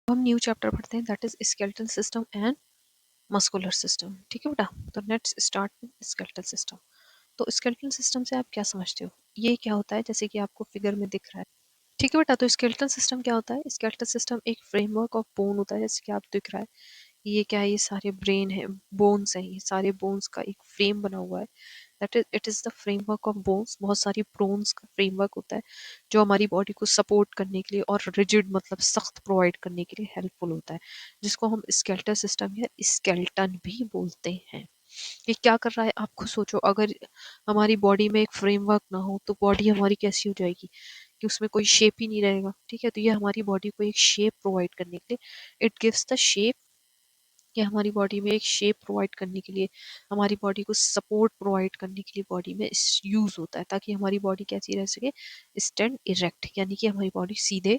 हम new chapter पढ़ते हैं, that is skeletal system and muscular system. ठीक है बेटा, तो let's start with skeletal system. तो स्केलेटल सिस्टम से आप क्या समझते हो, ये क्या होता है, जैसे कि आपको फिगर में दिख रहा है। ठीक है बेटा, तो स्केलेटल सिस्टम क्या होता है? स्केलेटल सिस्टम एक फ्रेमवर्क ऑफ बोन होता है, जैसे कि आप दिख रहा है। ये क्या है? ये सारे ब्रेन है, बोन्स हैं, ये सारे बोन्स का एक फ्रेम बना हुआ है। That is it is the framework of bones. बहुत सारी बोन्स का फ्रेमवर्क होता है जो हमारी बॉडी को सपोर्ट करने के लिए और रिजिड मतलब सख्त प्रोवाइड करने के लिए हेल्पफुल होता है, जिसको हम स्केलेटल सिस्टम या स्केलेटन भी बोलते हैं। ये क्या कर रहा है, आप खुद सोचो। अगर हमारी बॉडी में एक फ्रेमवर्क ना हो तो बॉडी हमारी कैसी हो जाएगी कि उसमें कोई शेप ही नहीं रहेगा। ठीक है, तो ये हमारी बॉडी को एक शेप प्रोवाइड करने के लिए, इट गिव्स द शेप। कि हमारी बॉडी में एक शेप प्रोवाइड करने के लिए, हमारी बॉडी को सपोर्ट प्रोवाइड करने के लिए बॉडी में यूज होता है, ताकि हमारी बॉडी कैसी रह सके, स्टैंड इरेक्ट, यानी कि हमारी बॉडी सीधे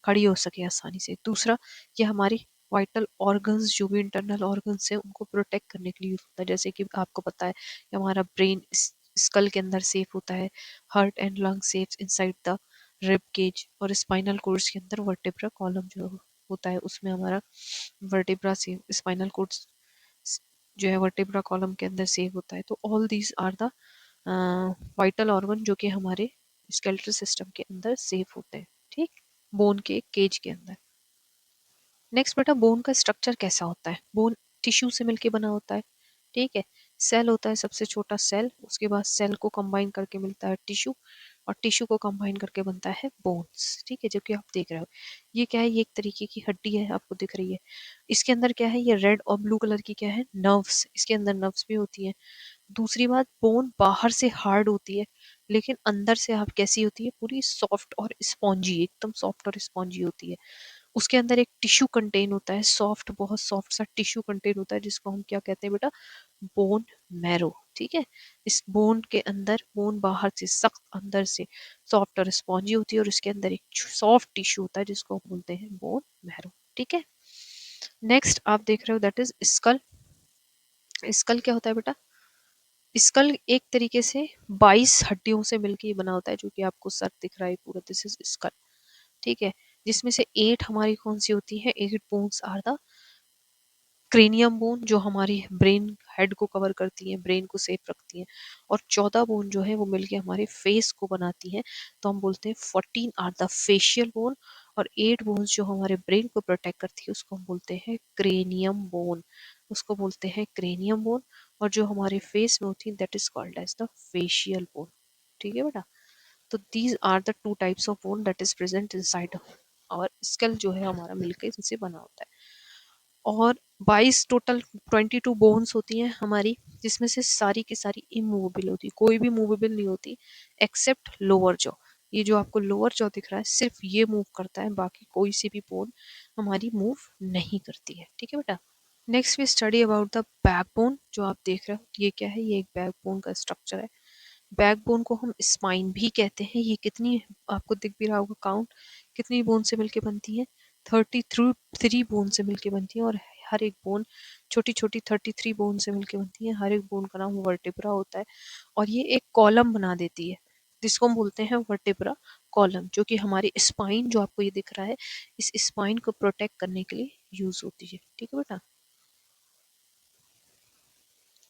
खड़ी हो सके आसानी से। दूसरा, ये हमारी वाइटल ऑर्गन्स, जो भी इंटरनल ऑर्गन्स हैं, उनको प्रोटेक्ट करने के लिए यूज होता है। जैसे कि आपको पता है कि हमारा ब्रेन स्कल के अंदर सेफ होता है, heart and lung safe inside the rib cage, और स्पाइनल कोर्ड्स के अंदर वर्टेब्रा कॉलम जो होता है उसमें हमारा वर्टेब्रा से स्पाइनल कोड जो है वर्टेब्रा कॉलम के अंदर सेव होता है। तो all these are the vital organ जो कि हमारे स्केलेटल सिस्टम के अंदर सेव होते हैं। ठीक, बोन के केज के अंदर। नेक्स्ट बेटा, बोन का स्ट्रक्चर कैसा होता है? बोन टिश्यू से मिलके बना होता है। ठीक है, सेल होता है सबसे छोटा सेल, उसके बाद सेल को कंबाइन करके मिलता है टिश्यू, और टिश्यू को कंबाइन करके बनता है बोन्स। ठीक है, जो कि आप देख रहे हो, ये क्या है? ये एक तरीके की हड्डी है, आपको दिख रही है। इसके अंदर क्या है? ये रेड और ब्लू कलर की क्या है? नर्व्स। इसके अंदर नर्व्स भी होती हैं। दूसरी बात, बोन बाहर से हार्ड होती है, लेकिन अंदर से आप कैसी होती है? पूरी सॉफ्ट और स्पॉन्जी, एकदम सॉफ्ट और स्पॉन्जी होती है। उसके अंदर एक टिश्यू कंटेन होता है, सॉफ्ट, बहुत सॉफ्ट सा टिश्यू कंटेन होता है, जिसको हम क्या कहते हैं बेटा? Bone marrow. ठीक है, इस बोन के अंदर, बोन बाहर से सख्त, अंदर से सॉफ्ट और स्पॉन्जी होती है, और इसके अंदर एक सॉफ्ट टिश्यू होता है जिसको हम बोलते हैं बोन मैरो। ठीक है, नेक्स्ट आप देख रहे हो, दैट इज स्कल। स्कल क्या होता है बेटा? स्कल एक तरीके से 22 हड्डियों से मिलकर ये बना होता है, जो कि आपको सर दिख रहा है पूरा, दिस इज स्कल। ठीक है, जिसमें से 8 हमारी कौन सी होती है? 8 bones are the cranium bone, जो हमारी ब्रेन हेड को कवर करती है, ब्रेन को सेफ रखती है, और 14 बोन जो है वो मिलके हमारे फेस को बनाती हैं। तो हम बोलते हैं 14 आर द फेशियल बोन, और 8 बोन्स जो हमारे ब्रेन को प्रोटेक्ट करती है उसको हम बोलते हैं क्रेनियम बोन, उसको बोलते हैं क्रेनियम बोन। और जो हमारे फेस में होती है, that is called as the facial bone. ठीक है बेटा, तो these are the two types of bone that is present inside, और स्कल जो है हमारा मिलकर इनसे बना होता है। और 22 टोटल 22 बोन्स होती हैं हमारी, जिसमें से सारी की सारी इमूवेबल होती है, कोई भी मूवेबल नहीं होती एक्सेप्ट लोअर जॉ। ये जो आपको लोअर जॉ दिख रहा है, सिर्फ ये मूव करता है, बाकी कोई सी भी बोन हमारी मूव नहीं करती है। ठीक है बेटा, next we study about the backbone. जो आप देख रहे हो, ये क्या है? ये एक बैकबोन का स्ट्रक्चर है। बैकबोन को हम स्पाइन भी कहते हैं। ये कितनी, आपको दिख भी रहा होगा काउंट, कितनी बोन से मिलके बनती है? 33 बोन से मिलके बनती है, और हर एक बोन छोटी छोटी 33 बोन से मिलके बनती है। हर एक बोन का नाम वर्टेब्रा होता है, और ये एक कॉलम बना देती है, जिसको हम बोलते हैं वर्टेब्रा कॉलम, जो कि हमारी स्पाइन, जो आपको ये दिख रहा है, इस स्पाइन को प्रोटेक्ट करने के लिए यूज होती है। ठीक है बेटा,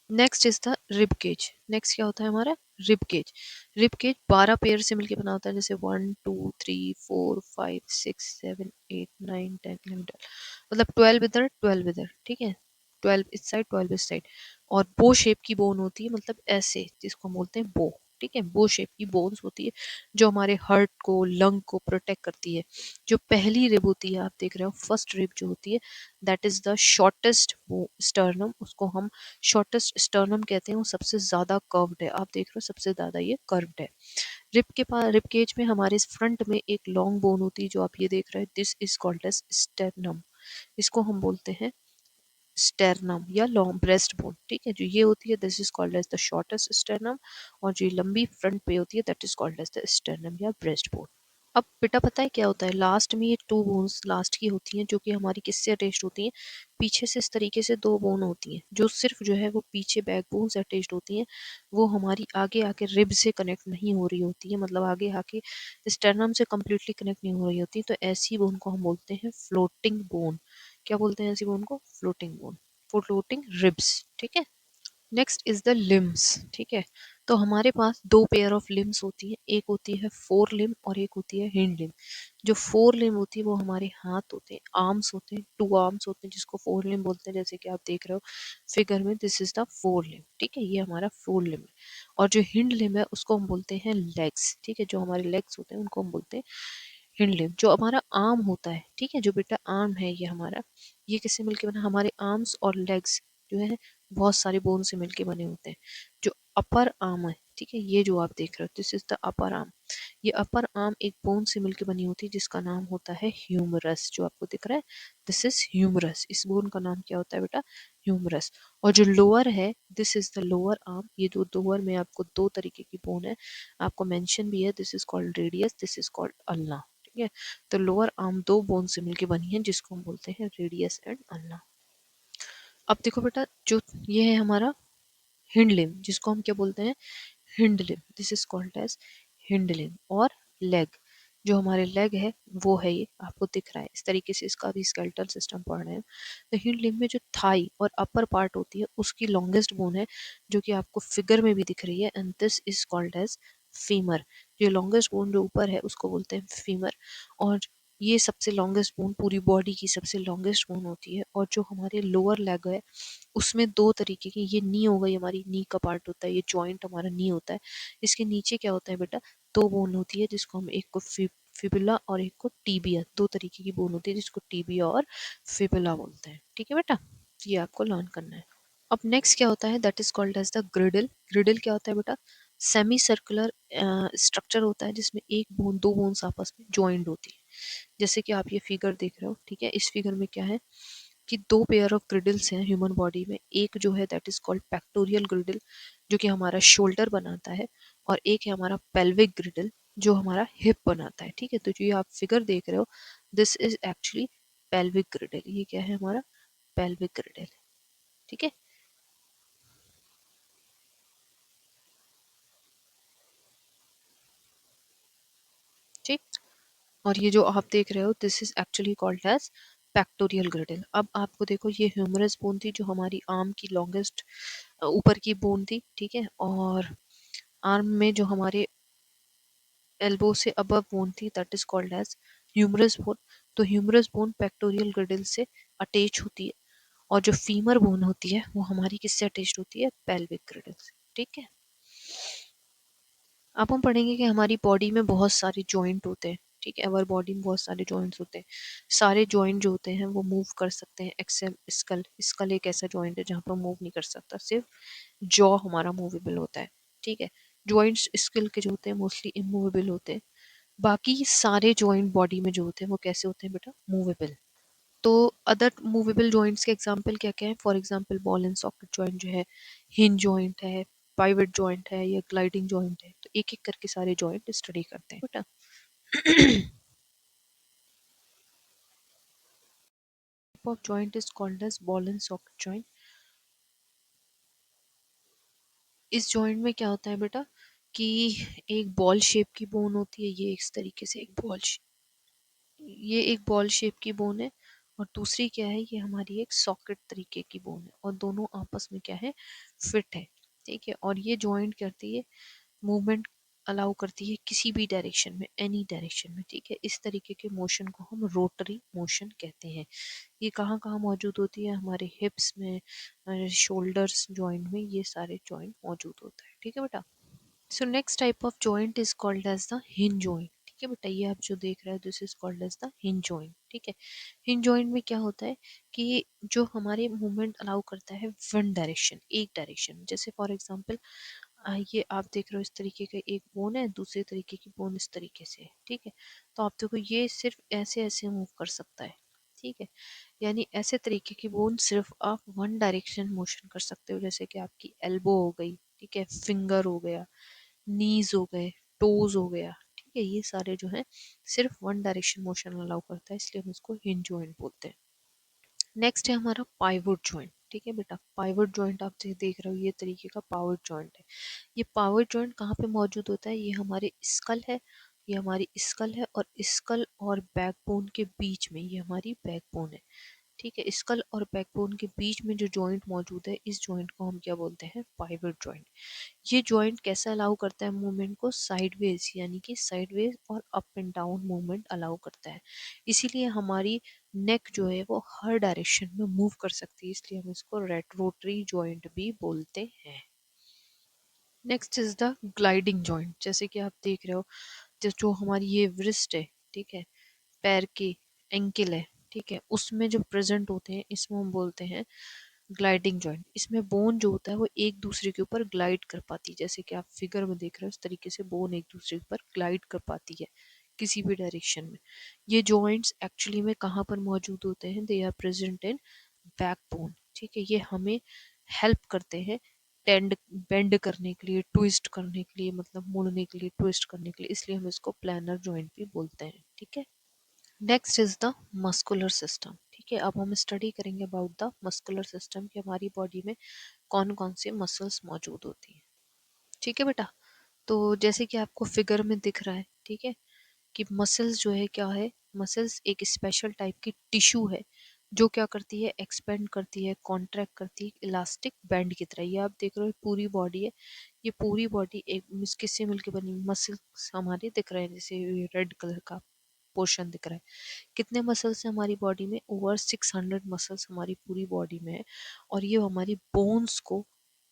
next is the rib cage. नेक्स्ट क्या होता है हमारा? Rib cage. Rib cage 12 pair से मिलकर बना होता है, जैसे 1 2 3 4 5 6 7 8 9 10 11 12, मतलब 12 इधर 12 इधर। ठीक है, 12 इस साइड 12 इस साइड। और बो शेप की बोन होती है, मतलब ऐसे, जिसको हम बोलते हैं बो। ठीक है, बो शेप की बोन्स होती है, जो हमारे हार्ट को, लंग को प्रोटेक्ट करती है। जो पहली रिब होती है, आप देख रहे हो, फर्स्ट रिब जो होती है, that is the shortest sternum, उसको हम शॉर्टेस्ट स्टर्नम कहते हैं। वो सबसे ज्यादा कर्व्ड है, आप देख रहे हो, सबसे ज्यादा ये कर्व्ड है। रिब के पास, रिब केज में हमारे फ्रंट में एक लॉन्ग बोन होती है, जो आप ये देख रहे हैं, this is called as sternum. इसको हम बोलते हैं स्टेरनम या लॉन्ग ब्रेस्ट बोन। ठीक है, जो ये होती है, this is called as the shortest sternum, और जो लंबी फ्रंट पे होती है, that is called as the sternum या ब्रेस्ट बोन। अब बेटा पता है क्या होता है, लास्ट में ये टू बोन्स लास्ट की होती हैं जो कि हमारी किससे अटैच्ड होती हैं, पीछे से इस तरीके से दो बोन होती हैं जो सिर्फ जो है वो पीछे बैकबोन से अटैच्ड होती हैं। वो हमारी आगे आके रिब से कनेक्ट नहीं हो रही होती है, मतलब आगे आके स्टर्नम से कम्प्लीटली कनेक्ट नहीं हो रही होती। तो ऐसी बोन को हम बोलते हैं फ्लोटिंग बोन। क्या बोलते हैं ऐसी बोन को? Floating bone, floating ribs. ठीक है। Next is the limbs. ठीक है। तो हमारे पास दो पेयर ऑफ लिम्स होती है, एक होती है फोर लिम और एक होती है हिंड लिम। जो फोर लिम होती है वो हमारे हाथ होते हैं, आर्म्स होते हैं, टू आर्म्स होते हैं जिसको फोर लिम बोलते हैं, जैसे कि आप देख रहे हो फिगर में, दिस इज द फोर लिम। ठीक है, ये हमारा फोर लिम है। और जो हिंड लिम है उसको हम बोलते हैं लेग्स। ठीक है, जो हमारे लेग्स होते हैं उनको हम बोलते हैं हिंड लिम्ब। जो हमारा आर्म होता है, ठीक है, जो बेटा आर्म है ये हमारा, ये किससे मिलके बना? हमारे आर्म्स और लेग्स जो है बहुत सारे बोन से मिलके बने होते हैं। जो अपर आर्म है, ठीक है, ये जो आप देख रहे हो this is the upper arm. ये अपर आर्म एक बोन से मिलके बनी होती है जिसका नाम होता है ह्यूमरस। जो आपको दिख रहा है दिस इज ह्यूमरस। इस बोन का नाम क्या होता है बेटा? ह्यूमरस। और जो लोअर है this is the lower arm. ये जो लोअर में आपको दो तरीके की बोन है, आपको मेंशन भी है, this is called radius, this is called ulna. ठीक है। तो लोअर आर्म दो बोन से मिलके बनी है जिसको हम बोलते हैं रेडियस एंड अल्ना। अब देखो बेटा, जो ये है हमारा हिंड लिम जिसको हम क्या बोलते हैं? Hind limb, this is called as hind limb. और लेग, जो हमारे लेग है वो है, ये आपको दिख रहा है इस तरीके से, इसका भी स्केलेटल सिस्टम पढ़ रहे हैं। तो हिंड लिम में जो थाई और अपर पार्ट होती है उसकी लॉन्गेस्ट बोन है जो कि आपको फिगर में भी दिख रही है, and this is called as femur. जो लॉन्गेस्ट बोन जो ऊपर है उसको बोलते हैं फीमर। और ये सबसे लॉन्गेस्ट बोन, पूरी बॉडी की सबसे लॉन्गेस्ट बोन होती है। और जो हमारे लोअर लेग है उसमें दो तरीके की, ये नी हो गई, हमारी नी का पार्ट होता है, ये जॉइंट हमारा नी होता है। इसके नीचे क्या होता है बेटा? दो बोन होती है जिसको हम, एक को फिबुला और एक को टीबिया। दो तरीके की बोन होती है जिसको टीबिया और फिबुला बोलते हैं। ठीक है बेटा, ये आपको लर्न करना है। अब नेक्स्ट क्या होता है? That is called as the girdle. Girdle क्या होता है बेटा? सेमी सर्कुलर स्ट्रक्चर होता है जिसमें एक बोन, दो बोन्स आपस में ज्वाइंट होती है। जैसे कि आप ये फिगर देख रहे हो, ठीक है, इस फिगर में क्या है कि दो पेयर ऑफ ग्रिडल्स हैं ह्यूमन बॉडी में। एक जो है दैट इज कॉल्ड पेक्टोरियल ग्रिडल जो कि हमारा शोल्डर बनाता है, और एक है हमारा पेल्विक ग्रिडल जो हमारा हिप बनाता है। ठीक है, तो जो ये आप फिगर देख रहे हो दिस इज एक्चुअली पेल्विक ग्रिडल। ये क्या है? हमारा पेल्विक ग्रिडल। ठीक है। ठीक। और ये जो आप देख रहे हो this is actually called as pectoral girdle. अब आपको देखो, ये ह्यूमरस बोन थी जो हमारी आर्म की लॉन्गेस्ट ऊपर की बोन थी। ठीक है। और आर्म में जो हमारे एल्बो से अबव बोन थी that is called as humerus bone. तो ह्यूमरस बोन पेक्टोरियल ग्रिडल से अटैच होती है, और जो फीमर बोन होती है वो हमारी किससे अटैच होती है? पेल्विक ग्रिडल से। ठीक है। अब हम पढ़ेंगे कि हमारी बॉडी में बहुत सारे जॉइंट होते हैं। ठीक है, हमारी बॉडी में बहुत सारे जॉइंट्स होते हैं। सारे जॉइंट जो होते हैं वो मूव कर सकते हैं एक्सेप्ट स्कल। स्कल एक ऐसा जॉइंट है जहाँ पर मूव नहीं कर सकता, सिर्फ जॉ हमारा मूवेबल होता है। ठीक है। जॉइंट्स स्किल के जो होते हैं मोस्टली इमूवेबल होते हैं। बाकी सारे जॉइंट बॉडी में जो होते हैं वो कैसे होते हैं बेटा? मूवेबल। तो अदर मूवेबल जॉइंट्स के एग्जांपल क्या क्या है? For example ball and socket joint जो है, हिंज जॉइंट है, पाइवट जॉइंट है, या ग्लाइडिंग जॉइंट है। तो एक एक करके सारे जॉइंट स्टडी करते हैं बेटा। Type of joint is called as ball and socket joint. इस जॉइंट में क्या होता है बेटा कि एक बॉल शेप की बोन होती है, ये इस तरीके से एक बॉल, ये एक बॉल शेप की बोन है। और दूसरी क्या है? ये हमारी एक सॉकेट तरीके की बोन है, और दोनों आपस में क्या है? फिट है। ठीक है। और ये जॉइंट करती है मूवमेंट, अलाउ करती है किसी भी डायरेक्शन में, एनी डायरेक्शन में। ठीक है। इस तरीके के मोशन को हम रोटरी मोशन कहते हैं। ये कहाँ कहाँ मौजूद होती है? हमारे हिप्स में, शोल्डर्स जॉइंट में, ये सारे जॉइंट मौजूद होता है। ठीक है बेटा। So next type of joint is called as the hinge joint. ठीक है बेटा, ये आप जो देख रहे हो this is called as the hinge joint. ठीक है। हिंज जॉइंट में क्या होता है कि जो हमारे मूवमेंट अलाउ करता है वन डायरेक्शन, एक डायरेक्शन। जैसे फॉर एग्जांपल ये आप देख रहे हो इस तरीके का एक बोन है, दूसरे तरीके की बोन इस तरीके से है। ठीक है। तो आप देखो ये सिर्फ ऐसे ऐसे मूव कर सकता है। ठीक है। यानी ऐसे तरीके की बोन सिर्फ आप वन डायरेक्शन मोशन कर सकते हो, जैसे कि आपकी एल्बो हो गई, ठीक है, फिंगर हो गया, नीज हो गए, टोज हो गया। ठीक है, ये सारे जो है सिर्फ वन डायरेक्शन मोशन अलाउ करता है, इसलिए हम इसको हिंज जॉइंट बोलते हैं। नेक्स्ट है हमारा पाइवोट जॉइंट। ठीक है बेटा, पाइवोट जॉइंट आप जो देख रहे हो ये तरीके का पाइवोट जॉइंट है। ये पाइवोट जॉइंट कहाँ पे मौजूद होता है? ये हमारे स्कल है, ये हमारी स्कल है और स्कल और बैकबोन के बीच में ये हमारी बैकबोन है। ठीक है, स्कल और बैकबोन के बीच में जो जॉइंट मौजूद है इस जॉइंट को हम क्या बोलते हैं? Pivot joint. ये जॉइंट कैसा अलाउ करता है मूवमेंट को? साइडवेज, यानी कि साइडवेज और up and down movement allow करता है। इसीलिए हमारी नेक जो है वो हर डायरेक्शन में मूव कर सकती है, इसलिए हम इसको रेट्रोटरी जॉइंट भी बोलते हैं। Next is the gliding joint. जैसे कि आप देख रहे हो जो हमारी ये व्रिस्ट है, ठीक है, पैर की एंकल है, ठीक है, उसमें जो प्रेजेंट होते हैं इसमें हम बोलते हैं ग्लाइडिंग जॉइंट। इसमें बोन जो होता है वो एक दूसरे के ऊपर ग्लाइड कर पाती है, जैसे कि आप फिगर में देख रहे हो इस तरीके से बोन एक दूसरे के ऊपर ग्लाइड कर पाती है किसी भी डायरेक्शन में। ये जॉइंट्स एक्चुअली में कहाँ पर मौजूद होते हैं? They are present in backbone. ठीक है, ये हमें हेल्प करते हैं टेंड बेंड करने के लिए, ट्विस्ट करने के लिए, मतलब मुड़ने के लिए, ट्विस्ट करने के लिए, इसलिए हम इसको प्लानर जॉइंट भी बोलते हैं। ठीक है, next is the muscular system. ठीक है, अब हम स्टडी करेंगे अबाउट द मस्कुलर सिस्टम कि हमारी बॉडी में कौन कौन से मसल्स मौजूद होती हैं। ठीक है बेटा, तो जैसे कि आपको फिगर में दिख रहा है, ठीक है, कि मसल्स जो है क्या है? मसल्स एक स्पेशल टाइप की टिश्यू है जो क्या करती है? एक्सपेंड करती है, कॉन्ट्रैक्ट करती है इलास्टिक बैंड की तरह। ये आप देख रहे हो पूरी बॉडी है, ये पूरी बॉडी एक किससे मिलकर बनी? मसल्स हमारे दिख रहे हैं, जैसे रेड कलर का पोर्शन दिख रहा है। कितने मसल्स हैं हमारी बॉडी में? ओवर 600 मसल्स हमारी पूरी बॉडी में है और ये हमारी बोन्स को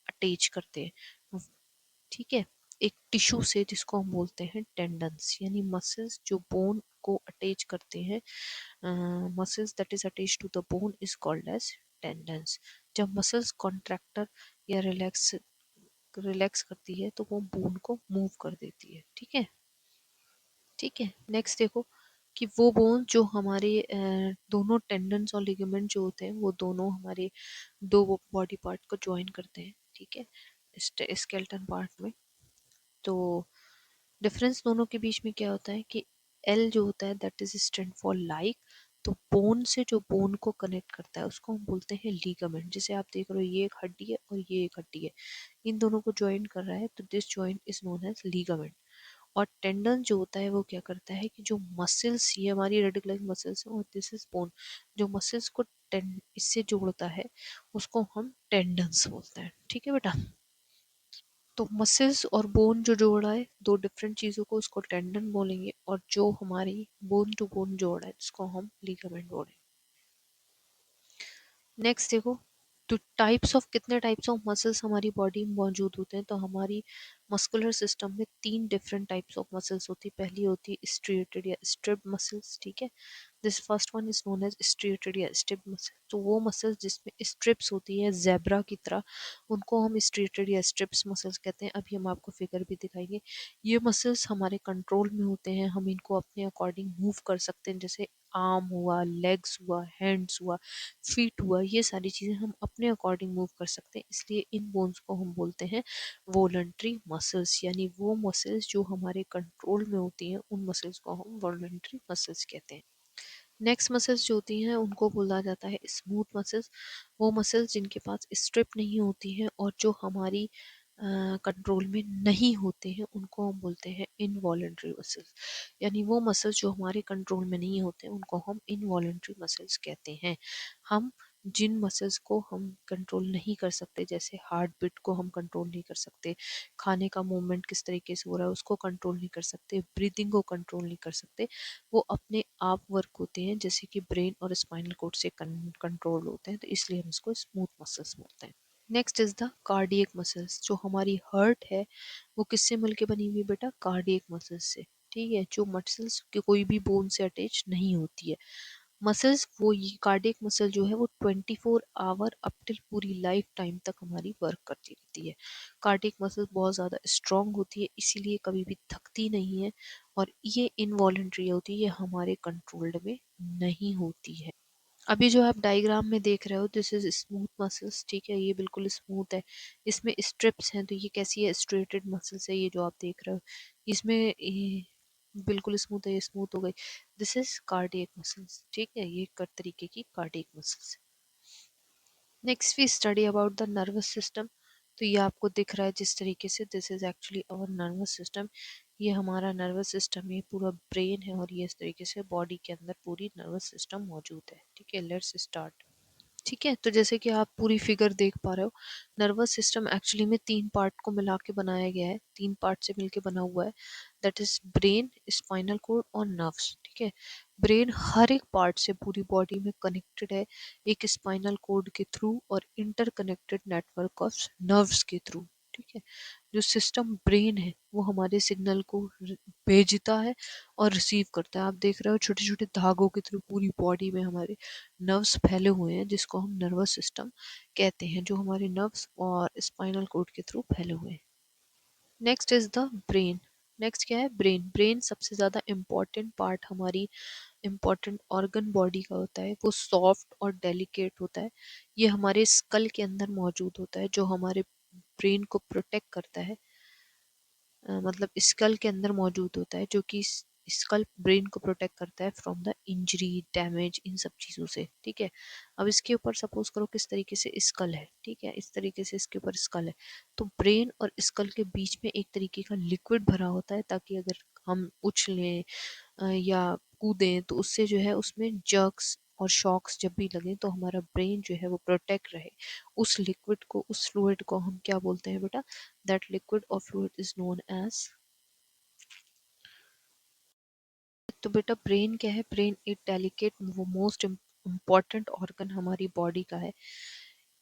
अटैच करते हैं। ठीक है, एक टिश्यू से जिसको हम बोलते हैं टेंडन्स, यानी मसल्स जो बोन को अटैच करते हैं, muscles that is attach to the bone is called as tendons. जब मसल्स कॉन्ट्रैक्टर या रिलैक्स रिलैक्स करती है तो वो बोन को मूव कर देती है। ठीक है, ठीक है, नेक्स्ट देखो कि वो बोन जो हमारे दोनों टेंडन्स और लिगामेंट जो होते हैं वो दोनों हमारे दो बॉडी पार्ट को ज्वाइन करते हैं। ठीक है, स्केलेटन पार्ट में। तो डिफरेंस दोनों के बीच में क्या होता है कि एल जो होता है that is stand for like, तो बोन से जो बोन को कनेक्ट करता है उसको हम बोलते हैं लीगामेंट। जैसे आप देख रहे हो ये एक हड्डी है और ये एक हड्डी है, इन दोनों को ज्वाइन कर रहा है तो this joint is known as ligament. और टेंडन जो होता है वो क्या करता है कि जो मसल्स, ये हमारी रेडिकुलर मसल्स है और दिस इज बोन, जो मसल्स को इससे जोड़ता है उसको हम टेंडन्स बोलते हैं। ठीक है बेटा, तो मसल्स और बोन जो जोड़ा है दो डिफरेंट चीज़ों को, उसको टेंडन बोलेंगे, और जो हमारी बोन टू बोन जोड़ा है जिसको हम लिगामेंट बोलेंगे। नेक्स्ट देखो, तो टाइप्स ऑफ, कितने टाइप्स ऑफ मसल्स हमारी बॉडी में मौजूद होते हैं? तो हमारी मस्कुलर सिस्टम में तीन डिफरेंट टाइप्स ऑफ मसल्स होती है। पहली होती है स्ट्रिएटेड या स्ट्रिप्ड मसल्स। ठीक है, this first one is known as striated या स्ट्रिप्ड मसल। तो वो मसल्स जिसमें स्ट्रिप्स होती है जेब्रा की तरह, उनको हम स्ट्रिएटेड या स्ट्रिप्स मसल्स कहते हैं। अभी हम आपको फिगर भी दिखाएंगे। ये मसल्स हमारे कंट्रोल में होते हैं, हम इनको अपने अकॉर्डिंग मूव कर सकते हैं, जैसे आर्म हुआ, लेग्स हुआ, हैंड्स हुआ, फीट हुआ, ये सारी चीज़ें हम अपने अकॉर्डिंग मूव कर सकते हैं। इसलिए इन बोन्स को हम बोलते हैं वॉलंटरी मसल्स, यानी वो मसल्स जो हमारे कंट्रोल में होती हैं उन मसल्स को हम वॉलंटरी मसल्स कहते हैं। नेक्स्ट मसल्स जो होती हैं उनको बोला जाता है स्मूथ मसल्स। वो मसल्स जिनके पास स्ट्रिप नहीं होती हैं और जो हमारी कंट्रोल में नहीं होते हैं उनको हम बोलते हैं इनवॉलेंट्री मसल्स। यानी वो मसल्स जो हमारे कंट्रोल में नहीं होते उनको हम इनवॉलेंट्री मसल्स कहते हैं। हम जिन मसल्स को हम कंट्रोल नहीं कर सकते, जैसे हार्ट बीट को हम कंट्रोल नहीं कर सकते, खाने का मूवमेंट किस तरीके से हो रहा है उसको कंट्रोल नहीं कर सकते, ब्रीदिंग को कंट्रोल नहीं कर सकते, वो अपने आप वर्क होते हैं, जैसे कि ब्रेन और स्पाइनल कोड से कंट्रोल होते हैं, तो इसलिए हम इसको स्मूथ मसल्स बोलते हैं। Next is the cardiac muscles. जो हमारी हार्ट है वो किससे मिलके बनी हुई है बेटा? कार्डियक मसल्स से। ठीक है, जो मसल्स की कोई भी बोन से अटैच नहीं होती है। मसल्स वो, ये कार्डियक मसल जो है वो 24 आवर अप टिल पूरी लाइफ टाइम तक हमारी वर्क करती रहती है। कार्डियक मसल बहुत ज़्यादा स्ट्रांग होती है, इसीलिए कभी भी थकती नहीं है, और ये इनवॉलेंट्री होती है, ये हमारे कंट्रोल्ड में नहीं होती है। अभी जो आप डायग्राम में देख रहे हो दिस इज स्मूथ मसल्स। ठीक है, ये बिल्कुल स्मूथ है, इसमें स्ट्रिप्स हैं, तो ये कैसी है? स्ट्रेटेड मसल्स है ये जो आप देख रहे हो। इसमें बिल्कुल स्मूथ है, ये स्मूथ हो गई। दिस इज कार्डियक मसल्स, ठीक है, ये एक तरीके की cardiac muscles. Next we study about the nervous system. तो ये आपको दिख रहा है जिस तरीके से, this is actually our nervous system. ये हमारा नर्वस सिस्टम, ये पूरा ब्रेन है और ये इस तरीके से बॉडी के अंदर पूरी नर्वस सिस्टम मौजूद है। ठीक है, लेट्स स्टार्ट। ठीक है, तो जैसे कि आप पूरी फिगर देख पा रहे हो, नर्वस सिस्टम एक्चुअली में तीन पार्ट को मिला के बनाया गया है, तीन पार्ट से मिलके बना हुआ है। That is brain, spinal cord और नर्व्स। ठीक है, ब्रेन हर एक पार्ट से पूरी बॉडी में कनेक्टेड है, एक स्पाइनल कोड के थ्रू और इंटरकनेक्टेड नेटवर्क ऑफ नर्व्स के थ्रू। ठीक है, जो सिस्टम ब्रेन है वो हमारे सिग्नल को भेजता है और रिसीव करता है। आप देख रहे हो छोटे छोटे धागों के थ्रू पूरी बॉडी में हमारे नर्व्स फैले हुए हैं, जिसको हम नर्वस सिस्टम कहते हैं, जो हमारे नर्व्स और स्पाइनल कोड के थ्रू फैले हुए हैं। Next is the brain. Next क्या है? ब्रेन। ब्रेन सबसे ज़्यादा इम्पॉर्टेंट पार्ट, हमारी इम्पॉर्टेंट ऑर्गन बॉडी का होता है। वो सॉफ्ट और डेलिकेट होता है। ये हमारे स्कल के अंदर मौजूद होता है, जो हमारे ब्रेन को प्रोटेक्ट करता है। मतलब स्कल के अंदर मौजूद होता है, जो कि स्कल ब्रेन को प्रोटेक्ट करता है फ्रॉम द इंजरी, डैमेज, इन सब चीज़ों से। ठीक है, अब इसके ऊपर सपोज करो किस तरीके से स्कल है। ठीक है, इस तरीके से इसके ऊपर स्कल है, तो ब्रेन और स्कल के बीच में एक तरीके का लिक्विड भरा होता है, ताकि अगर हम उछलें या कूदें तो उससे जो है उसमें जर्क्स और शॉक्स जब भी लगे तो हमारा ब्रेन जो है वो प्रोटेक्ट रहे। उस लिक्विड को, उस फ्लूइड को हम क्या बोलते हैं बेटा? दैट लिक्विड और फ्लूइड इज नोन एज। तो बेटा ब्रेन क्या है? ब्रेन एक डेलिकेट, वो मोस्ट इम्पॉर्टेंट ऑर्गन हमारी बॉडी का है।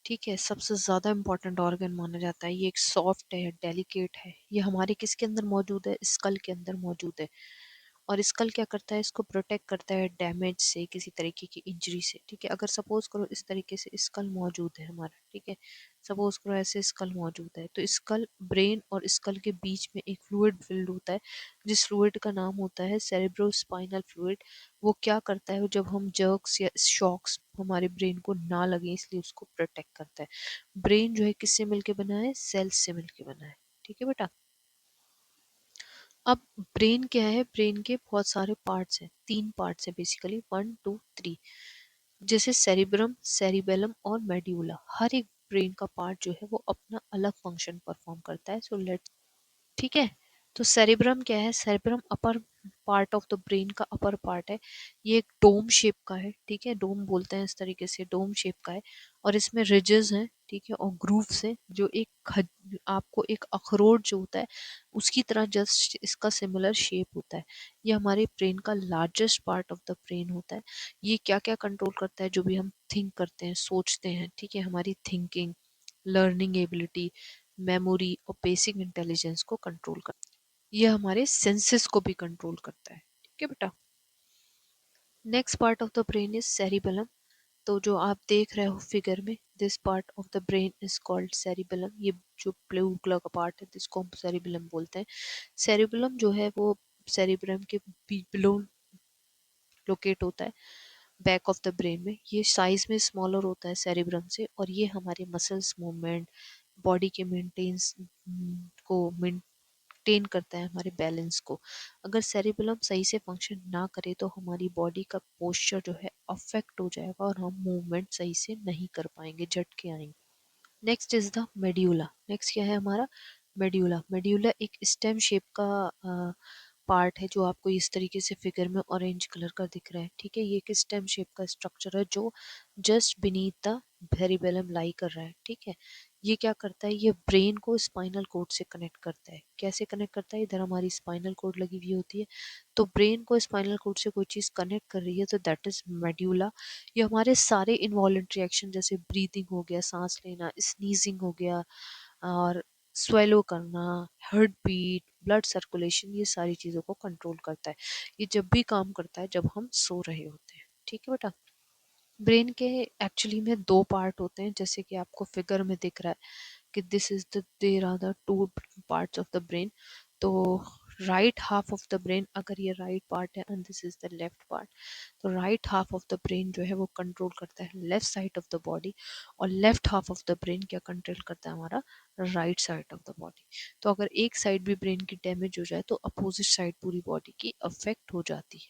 ठीक है, सबसे ज़्यादा इम्पॉर्टेंट ऑर्गन माना जाता है। ये एक सॉफ्ट है, डेलिकेट है। ये हमारे किसके अंदर मौजूद है? स्कल के अंदर मौजूद है। और स्कल क्या करता है? इसको प्रोटेक्ट करता है डैमेज से, किसी तरीके की इंजरी से। ठीक है, अगर सपोज करो इस तरीके से स्कल मौजूद है हमारा, ठीक है, सपोज करो ऐसे स्कल मौजूद है, तो स्कल, ब्रेन और स्कल के बीच में एक फ्लूइड फिल्ड होता है, जिस फ्लूइड का नाम होता है सेरेब्रोस्पाइनल फ्लूइड। वो क्या करता है? जब हम जर्क्स या शॉक्स हमारे ब्रेन को ना लगे, इसलिए उसको प्रोटेक्ट करता है। ब्रेन जो है किससे मिलके बना है? सेल्स से मिलके बना है। ठीक है बेटा, अब ब्रेन क्या है? ब्रेन के बहुत सारे पार्ट्स हैं, तीन पार्ट्स हैं बेसिकली, 1 2 3। जैसे सेरिब्रम, सेरिबेलम और मेड्यूला, हर एक ब्रेन का पार्ट जो है वो अपना अलग फंक्शन परफॉर्म करता है। सो लेट्स, ठीक है, तो सेरिब्रम क्या है? Cerebrum upper part of the brain का अपर पार्ट है। ये एक डोम शेप का है। ठीक है, डोम बोलते हैं इस तरीके से, डोम शेप का है। और इसमें रिजेस हैं, ठीक है, और ग्रूव्स हैं, जो एक आपको एक अखरोट जो होता है उसकी तरह जस्ट इसका सिमिलर शेप होता है। ये हमारे ब्रेन का largest part of the brain होता है। ये क्या क्या कंट्रोल करता है? जो भी हम थिंक करते हैं, सोचते हैं, ठीक है, हमारी थिंकिंग, लर्निंग एबिलिटी, मेमोरी और बेसिक इंटेलिजेंस को कंट्रोल करता है। ये हमारे सेंसेस को भी कंट्रोल करता है। ठीक है बेटा, next part of the brain is cerebellum. तो जो आप देख रहे हो फिगर में, this part of the brain is called cerebellum. ये जो ब्लू कलर का पार्ट है, जिसको हम सेरिबेलम बोलते हैं। सेरिबेलम जो है वो सेरिब्रम के बिलो लोकेट होता है, बैक ऑफ द ब्रेन में। ये साइज में स्मॉलर होता है सेरिब्रम से, और ये हमारे मसल्स मूवमेंट, बॉडी के मेंटेन्स को मेंटेन करता है, हमारे बैलेंस को। अगर सेरिबेलम सही से फंक्शन ना करे तो हमारी बॉडी का पोस्चर जो है अफेक्ट हो जाएगा और हम मूवमेंट सही से नहीं कर पाएंगे, झटके आएंगे। Next is the medulla. Next क्या है हमारा? मेड्यूला। मेड्यूला एक स्टेम शेप का पार्ट है, जो आपको इस तरीके से फिगर में ऑरेंज कलर का दिख रहा है। ठीक है, ये एक स्टेम शेप का स्ट्रक्चर है, जो जस्ट बीनीथ द वेरिबेलम लाई कर रहा है। ठीक है, ये क्या करता है? ये ब्रेन को स्पाइनल कोड से कनेक्ट करता है। कैसे कनेक्ट करता है? इधर हमारी स्पाइनल कोड लगी हुई होती है, तो ब्रेन को स्पाइनल कोड से कोई चीज़ कनेक्ट कर रही है, तो दैट इज मेड्यूला। ये हमारे सारे इनवॉलेंट्री एक्शन, जैसे ब्रीदिंग हो गया, सांस लेना, स्नीजिंग हो गया, और स्वेलो करना, हार्ट बीट, ब्लड सर्कुलेशन, ये सारी चीज़ों को कंट्रोल करता है। ये जब भी काम करता है जब हम सो रहे होते हैं। ठीक है बेटा, ब्रेन के एक्चुअली में दो पार्ट होते हैं, जैसे कि आपको फिगर में दिख रहा है कि this is the, there are the two parts of the brain. तो right half of the brain, अगर ये राइट पार्ट है and this is the left part, तो right half of the brain जो है वो कंट्रोल करता है left side of the body, और left half of the brain क्या कंट्रोल करता है हमारा right side of the body. तो अगर एक साइड भी ब्रेन की डैमेज हो जाए तो अपोजिट साइड पूरी बॉडी की अफेक्ट हो जाती है।